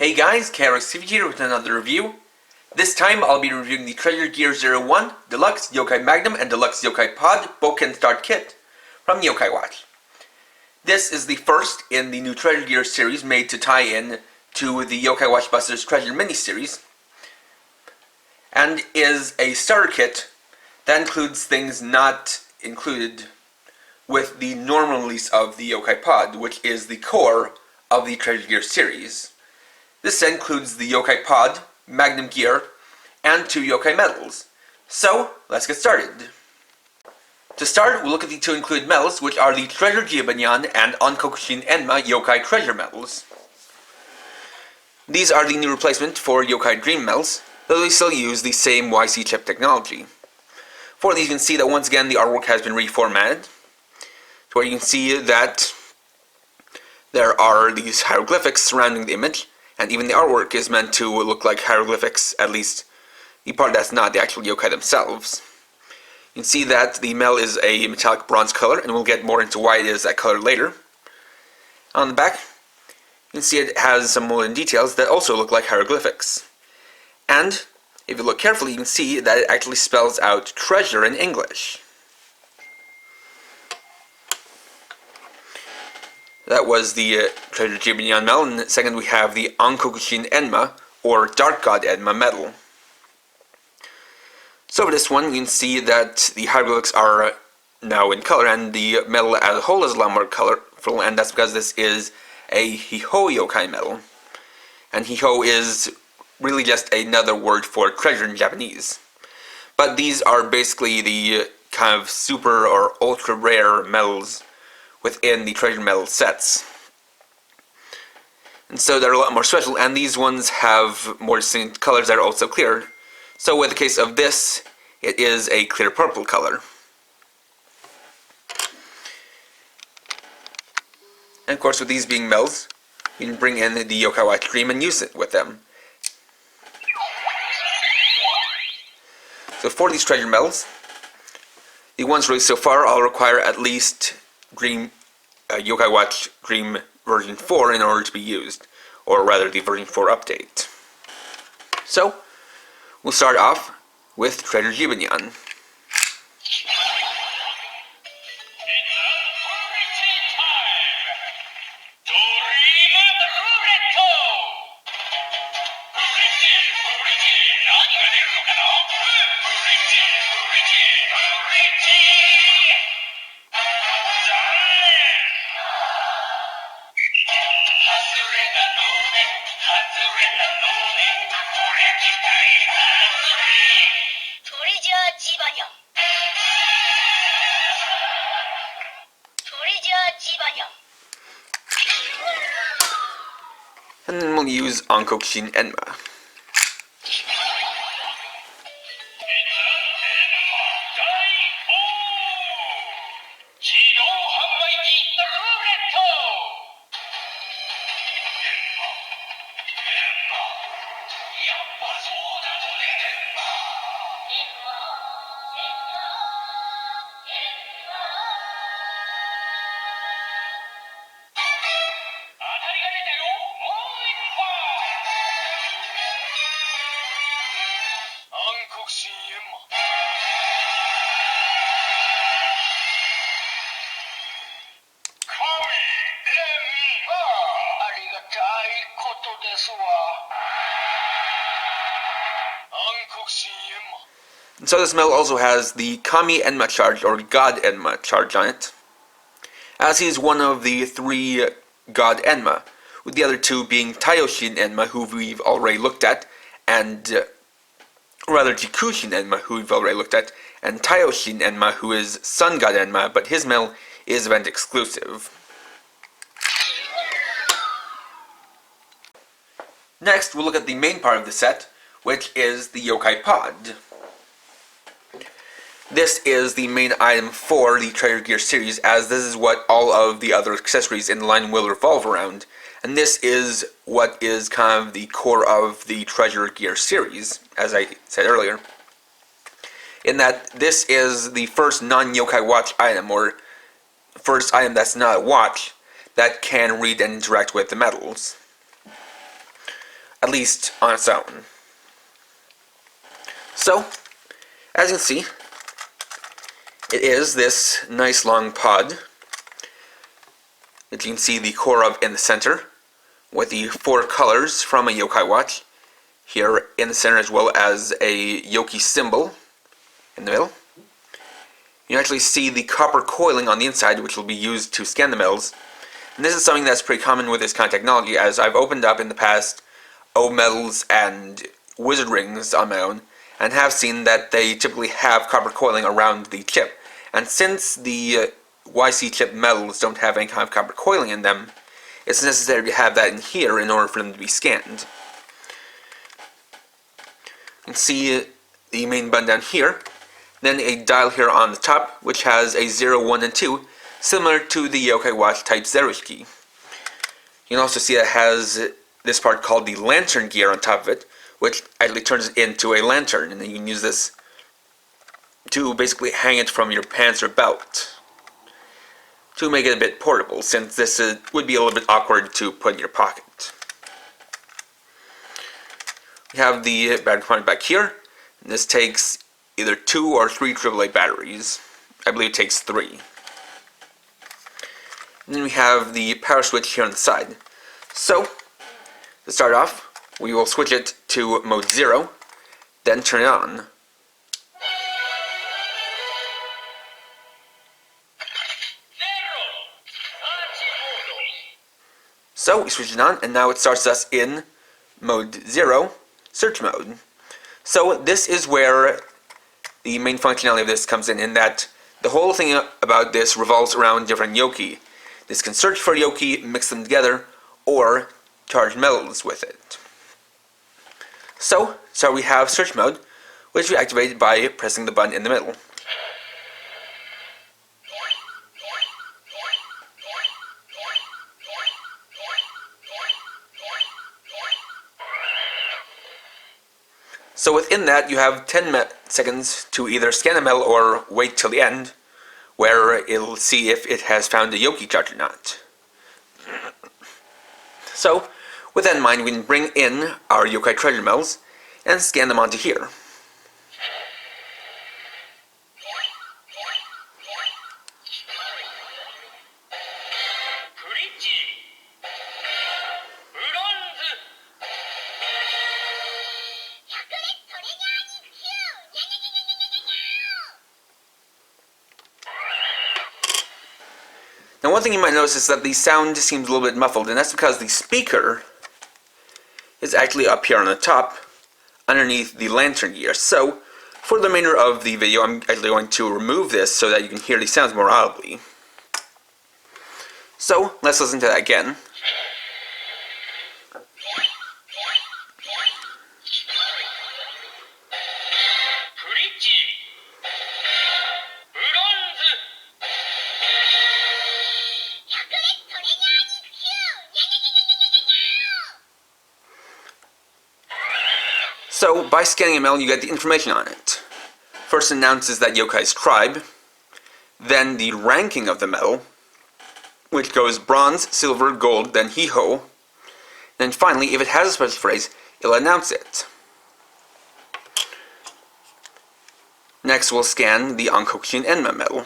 Hey guys, KRXTV here with another review. This time I'll be reviewing the Treasure Gear 01 Deluxe Yokai Magnum and Deluxe Yokai Pod Bouken Start Kit from Yokai Watch. This is the first in the new Treasure Gear series made to tie in to the Yokai Watch Busters Treasure mini-series, and is a starter kit that includes things not included with the normal release of the Yokai Pod, which is the core of the Treasure Gear series. This includes the Yokai Pod, Magnum Gear, and 2 Yokai medals. So, let's get started. To start, we'll look at the 2 included medals, which are the Treasure Jibanyan and Onkokushin Enma Yokai Treasure medals. These are the new replacement for Yokai Dream medals, though they still use the same YC chip technology. For these, you can see that once again the artwork has been reformatted, to where you can see that there are these hieroglyphics surrounding the image, and even the artwork is meant to look like hieroglyphics, at least the part that's not the actual yokai themselves. You can see that the medal is a metallic bronze color, and we'll get more into why it is that color later. On the back, you can see it has some modern details that also look like hieroglyphics. And, if you look carefully, you can see that it actually spells out treasure in English. That was the Treasure Jibanyan medal, and second we have the Onkokushin Enma, or Dark God Enma medal. So for this one, you can see that the hieroglyphics are now in color, and the medal as a whole is a lot more colorful, and that's because this is a Hiho yokai medal. And Hiho is really just another word for treasure in Japanese. But these are basically the kind of super or ultra rare medals within the treasure medal sets. And so they're a lot more special, and these ones have more distinct colors that are also clear. So with the case of this, it is a clear purple color. And of course, with these being medals, you can bring in the Yokai Watch Dream and use it with them. So for these treasure medals, the ones released so far all require at least Yokai Watch Dream version 4 in order to be used, or rather the version 4 update. So, we'll start off with Treasure Jibanyan. And then we'll use Onkokushin Enma. And so this medal also has the Yamada Charge, or God Enma Charge on it, as he is one of the 3 God Enma, with the other 2 being Taioshin Enma, who we've already looked at, and rather Jikushin Enma, who we've already looked at, and Taioshin Enma, who is Sun God Enma, but his medal is event exclusive. Next, we'll look at the main part of the set, which is the Yokai Pod. This is the main item for the Treasure Gear series, as this is what all of the other accessories in the line will revolve around, and this is what is kind of the core of the Treasure Gear series, as I said earlier, in that this is the first non-Yokai Watch item, or first item that's not a watch, that can read and interact with the medals. at least on its own. So, as you can see, it is this nice long pod that you can see the core of in the center, with the 4 colors from a yokai watch here in the center, as well as a yoki symbol in the middle. You actually see the copper coiling on the inside, which will be used to scan the metals. And this is something that's pretty common with this kind of technology, as I've opened up in the past O metals and wizard rings on my own, and have seen that they typically have copper coiling around the chip. And since the YC chip metals don't have any kind of copper coiling in them, it's necessary to have that in here in order for them to be scanned. You can see the main button down here, then a dial here on the top, which has a 0, 1, and 2, similar to the Yokai Watch type Zeroish key. You can also see it has this part called the lantern gear on top of it, which actually turns it into a lantern, and then you can use this to basically hang it from your pants or belt to make it a bit portable, since this would be a little bit awkward to put in your pocket. We have the battery compartment back here, and this takes either 2 or 3 AAA batteries. I believe it takes 3. And then we have the power switch here on the side. So, to start off, we will switch it to mode 0, then turn it on. So we switch it on, and now it starts us in mode 0, search mode. So this is where the main functionality of this comes in that the whole thing about this revolves around different yoki. This can search for yoki, mix them together, or charge metals with it. So we have search mode, which we activate by pressing the button in the middle. So within that, you have 10 seconds to either scan a metal or wait till the end, where it'll see if it has found a yoki charge or not. So, with that in mind, we can bring in our yokai treasure metals and scan them onto here. Now one thing you might notice is that the sound seems a little bit muffled, and that's because the speaker is actually up here on the top, underneath the lantern gear. So, for the remainder of the video, I'm actually going to remove this so that you can hear the sounds more audibly. So, let's listen to that again. So, by scanning a metal, you get the information on it. First it announces that yokai's tribe, then the ranking of the metal, which goes bronze, silver, gold, then hiho. Then finally, if it has a special phrase, it'll announce it. Next we'll scan the Ankokushin Enma metal.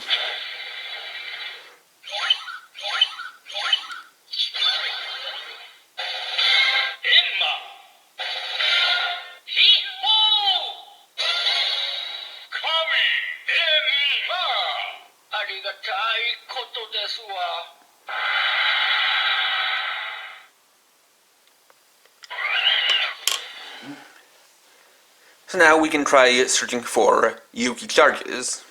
So now we can try searching for yoki charges.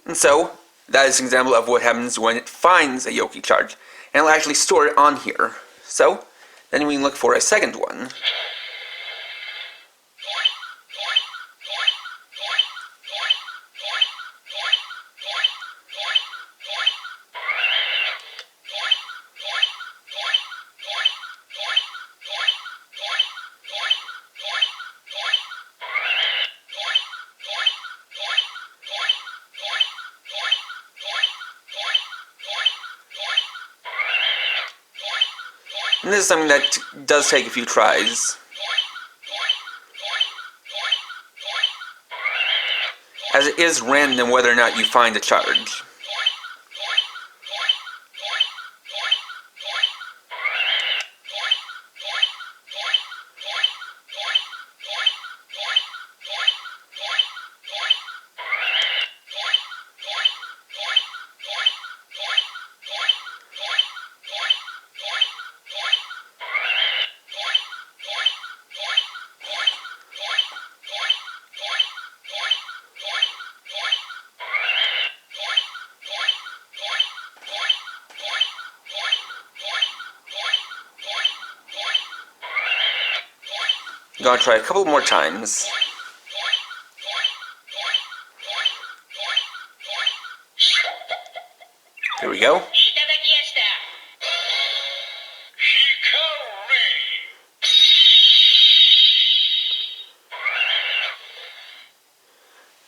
And so, that is an example of what happens when it finds a yoki charge, and it'll actually store it on here. So, then we can look for a second one. And this is something that does take a few tries, as it is random whether or not you find a charge. I'm gonna try a couple more times. Here we go.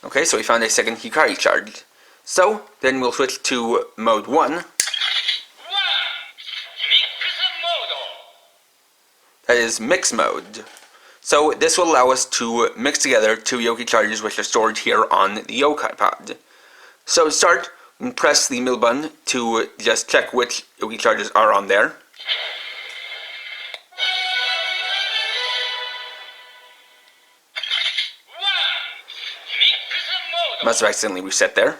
Okay, so we found a second Hyakuretsu charge. So, then we'll switch to mode 1. That is mix mode. So this will allow us to mix together two yokai charges which are stored here on the Yokai Pod. So to start, we can press the middle button to just check which yokai charges are on there. Must have accidentally reset there.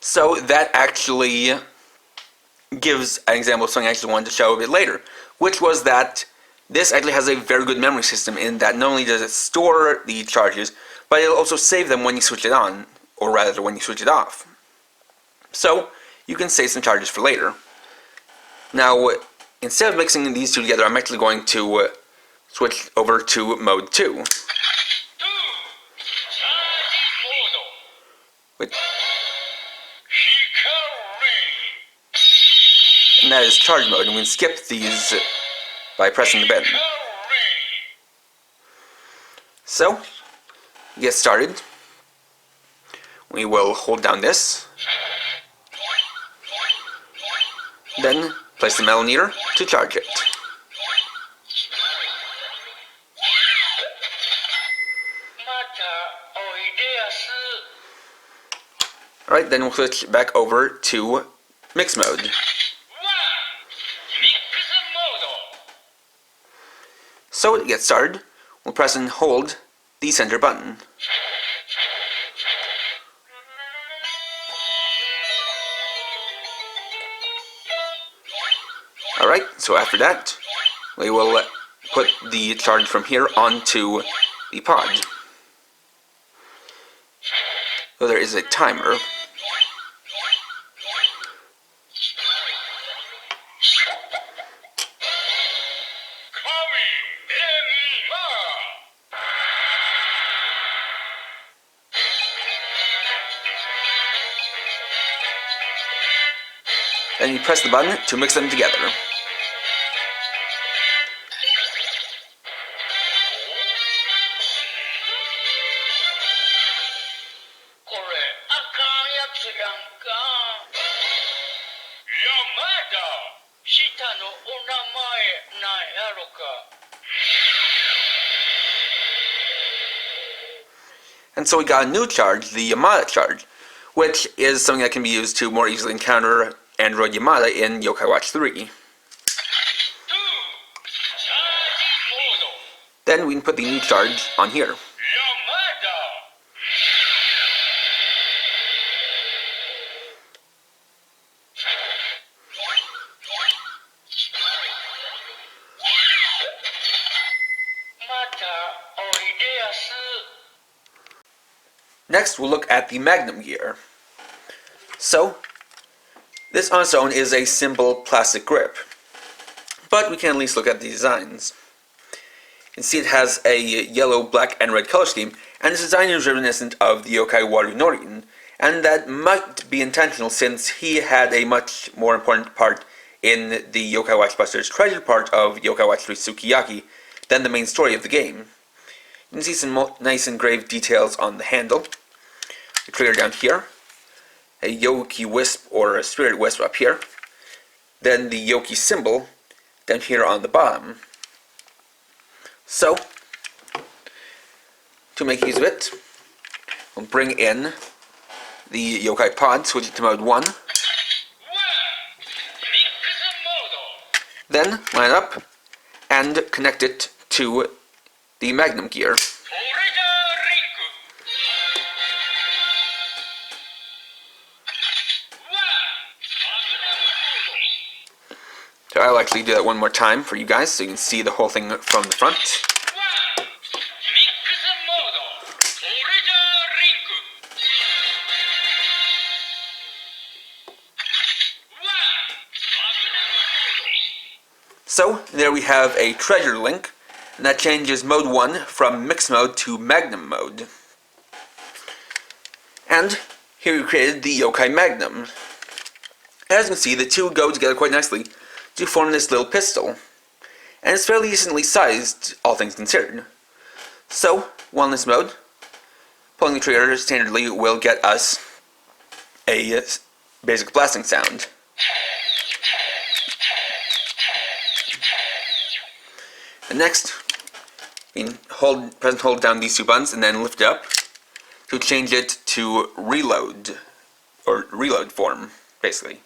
So that actually gives an example of something I actually wanted to show a bit later, which was that this actually has a very good memory system in that not only does it store the charges, but it'll also save them when you switch it on, or rather when you switch it off. So you can save some charges for later. Now, instead of mixing these two together, I'm actually going to switch over to mode 2. And that is charge mode, and we can skip these by pressing the button. So, to get started, we will hold down this, then place the metal to charge it. Alright, then we'll switch back over to mix mode. So to get started, we'll press and hold the center button. Alright, so after that, we will put the charge from here onto the pod. So there is a timer. Then you press the button to mix them together. And so we got a new charge, the Yamada Charge, which is something that can be used to more easily encounter Android Yamada in Yokai Watch 3. Then we can put the new charge on here. Next, we'll look at the Magnum Gear. So, this on its own is a simple plastic grip, but we can at least look at the designs. You can see it has a yellow, black, and red color scheme, and its design is reminiscent of the Yokai Waru Norin, and that might be intentional since he had a much more important part in the Yokai Watch Buster's treasure part of Yokai Watch 3 Sukiyaki than the main story of the game. You can see some nice engraved details on the handle, the trigger down here, a Yoki Wisp or a Spirit Wisp up here, then the Yoki symbol down here on the bottom. So, to make use of it, we'll bring in the Yokai Pod, switch it to mode 1. Then line it up and connect it to the Magnum Gear. So I'll actually do that one more time for you guys so you can see the whole thing from the front. So, there we have a treasure link, and that changes mode 1 from mix mode to Magnum mode. And here we created the Yokai Magnum. As you can see, the two go together quite nicely to form this little pistol, and it's fairly decently sized, all things considered. So, while in this mode, pulling the trigger standardly will get us a basic blasting sound. And next, you can press and hold down these two buttons and then lift it up to change it to reload, or reload form, basically.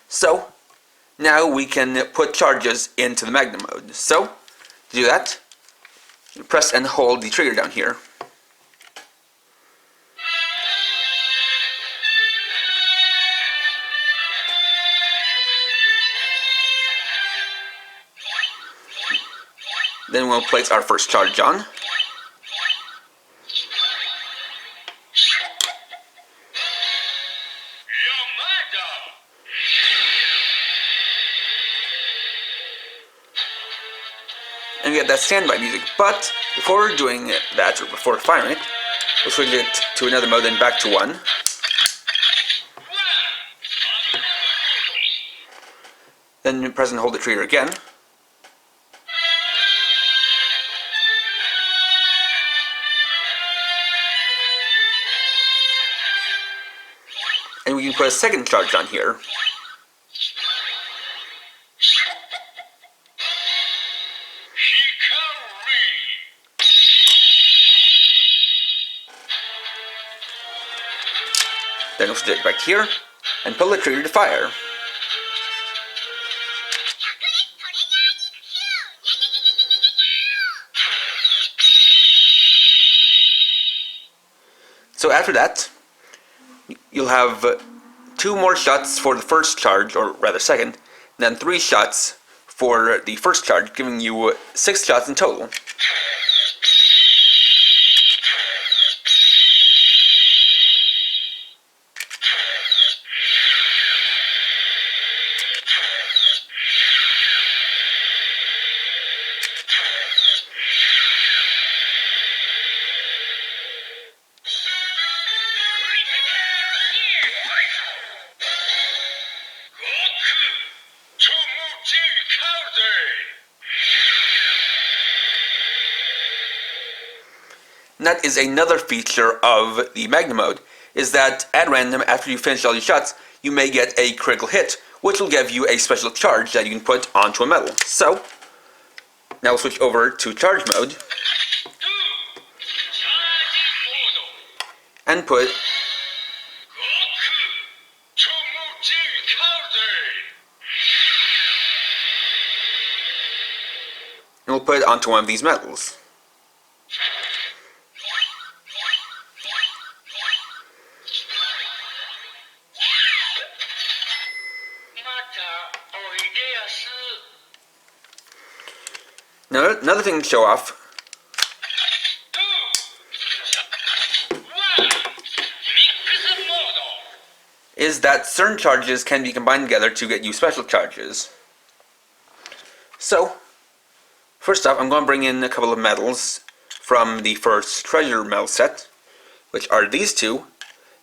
So, now we can put charges into the Magnum mode. So, to do that, you press and hold the trigger down here. Then we'll place our first charge on. And we have that standby music, but before doing that, or before firing it, we'll switch it to another mode and back to 1. Then press and hold the trigger again. And we can put a second charge on here. Then we'll switch it back here and pull the trigger to fire. So after that, you'll have 2 more shots for the first charge, or rather second, and then 3 shots for the first charge, giving you 6 shots in total. And that is another feature of the Magnum mode, is that at random, after you finish all your shots, you may get a critical hit, which will give you a special charge that you can put onto a medal. So, now we'll switch over to charge mode, and put and we'll put it onto one of these medals. Now, another thing to show off is that certain charges can be combined together to get you special charges. So, first off, I'm going to bring in a couple of medals from the first treasure medal set, which are these two,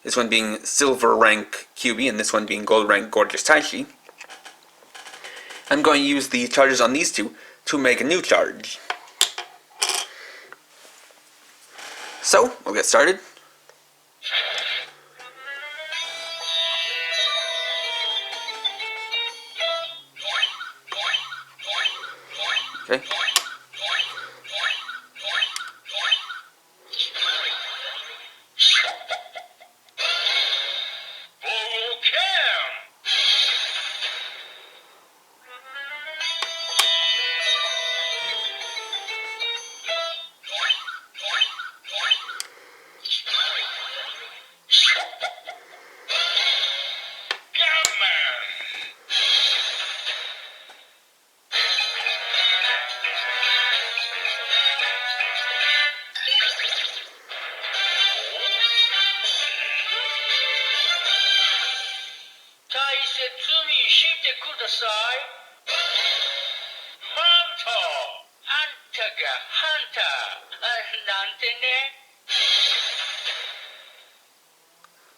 this one being Silver Rank QB and this one being Gold Rank Gorgeous Taishi. I'm going to use the charges on these two to make a new charge. So, we'll get started. Okay.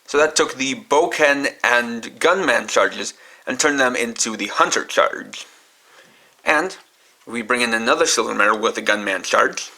So that took the Bouken and Gunman charges and turned them into the Hunter charge. And we bring in another silver medal with a Gunman charge.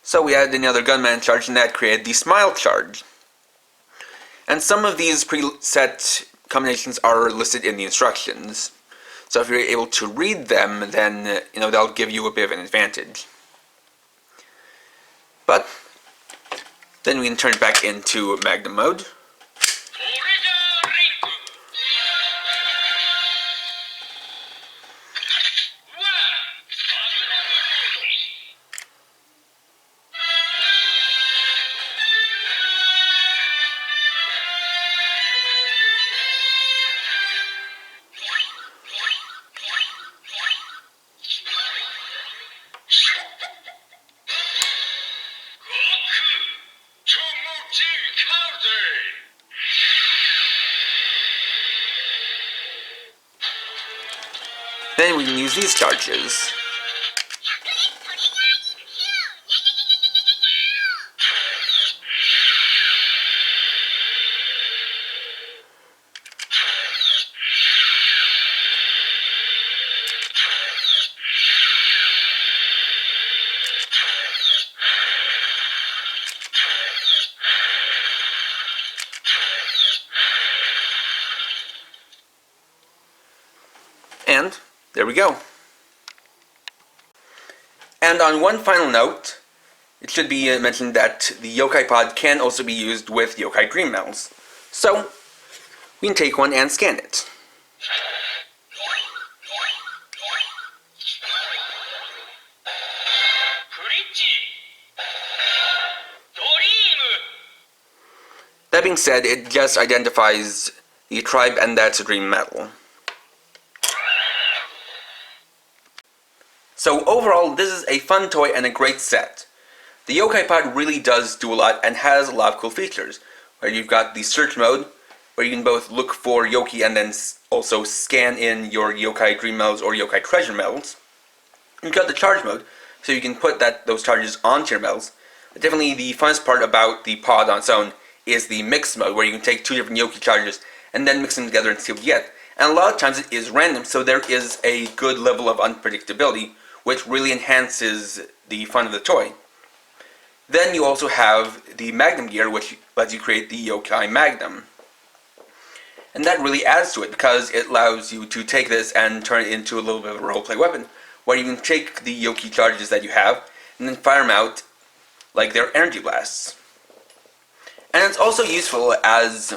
So we added another Gunman charge and that created the Smile charge. And some of these preset combinations are listed in the instructions. So if you're able to read them, then they'll give you a bit of an advantage. But then we can turn it back into Magnum Mode. Then we can use these charges. And there we go. And on one final note, it should be mentioned that the Yokai Pod can also be used with Yokai Dream Medals. So, we can take one and scan it. That being said, it just identifies the tribe and that's a Dream Medal. So overall, this is a fun toy and a great set. The Yokai Pod really does do a lot and has a lot of cool features, where you've got the search mode, where you can both look for Yoki and then also scan in your Yokai Dream Medals or Yokai Treasure Medals. You've got the charge mode, so you can put those charges onto your medals. But definitely the funnest part about the pod on its own is the mix mode, where you can take two different Yoki charges and then mix them together and see what you get. And a lot of times it is random, so there is a good level of unpredictability, which really enhances the fun of the toy. Then you also have the Magnum Gear, which lets you create the Yokai Magnum. And that really adds to it, because it allows you to take this and turn it into a little bit of a roleplay weapon, where you can take the Yoki charges that you have, and then fire them out like they're energy blasts. And it's also useful as,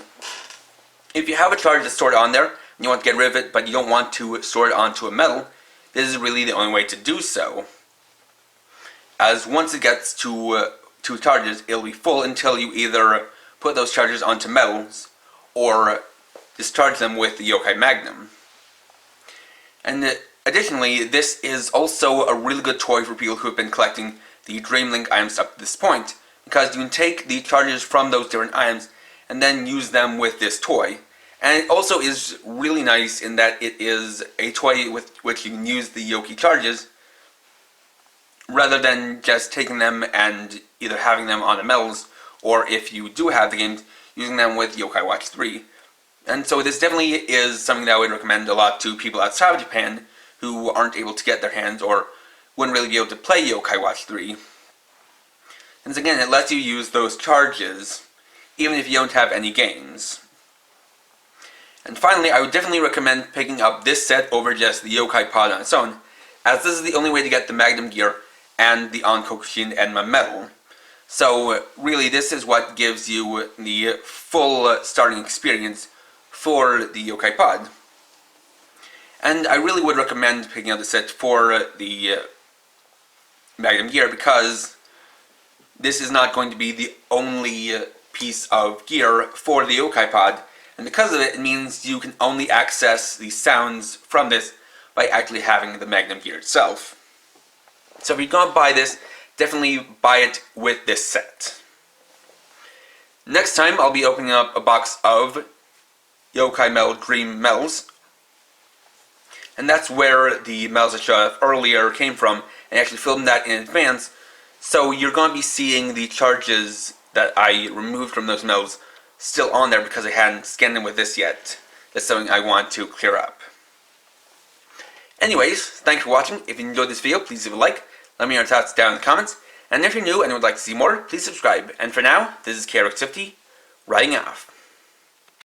if you have a charge that's stored on there, you want to get rid of it, but you don't want to store it onto a medal, this is really the only way to do so. As once it gets to 2 charges, it'll be full until you either put those charges onto medals or discharge them with the Yokai Magnum. And additionally, this is also a really good toy for people who have been collecting the Dream Link items up to this point, because you can take the charges from those different items and then use them with this toy. And it also is really nice in that it is a toy with which you can use the Yokai charges, rather than just taking them and either having them on the medals, or if you do have the games, using them with Yokai Watch 3. And so this definitely is something that I would recommend a lot to people outside of Japan who aren't able to get their hands or wouldn't really be able to play Yokai Watch 3. And so again, it lets you use those charges even if you don't have any games. And finally, I would definitely recommend picking up this set over just the Yokai Pod on its own, as this is the only way to get the Magnum Gear and the Onkokushin Enma medal. So really, this is what gives you the full starting experience for the Yokai Pod. And I really would recommend picking up the set for the Magnum Gear, because this is not going to be the only piece of gear for the Yokai Pod, and because of it, it means you can only access the sounds from this by actually having the Magnum Gear itself. So if you're going to buy this, definitely buy it with this set. Next time, I'll be opening up a box of Yokai Medal Dream medals, and that's where the medals I showed earlier came from, and I actually filmed that in advance, so you're going to be seeing the charges that I removed from those medals still on there because I hadn't scanned them with this yet. That's something I want to clear up. Anyways, thanks for watching. If you enjoyed this video, please leave a like, let me know your thoughts down in the comments, and if you're new and would like to see more, please subscribe. And for now, this is Hyakuretsu, writing off.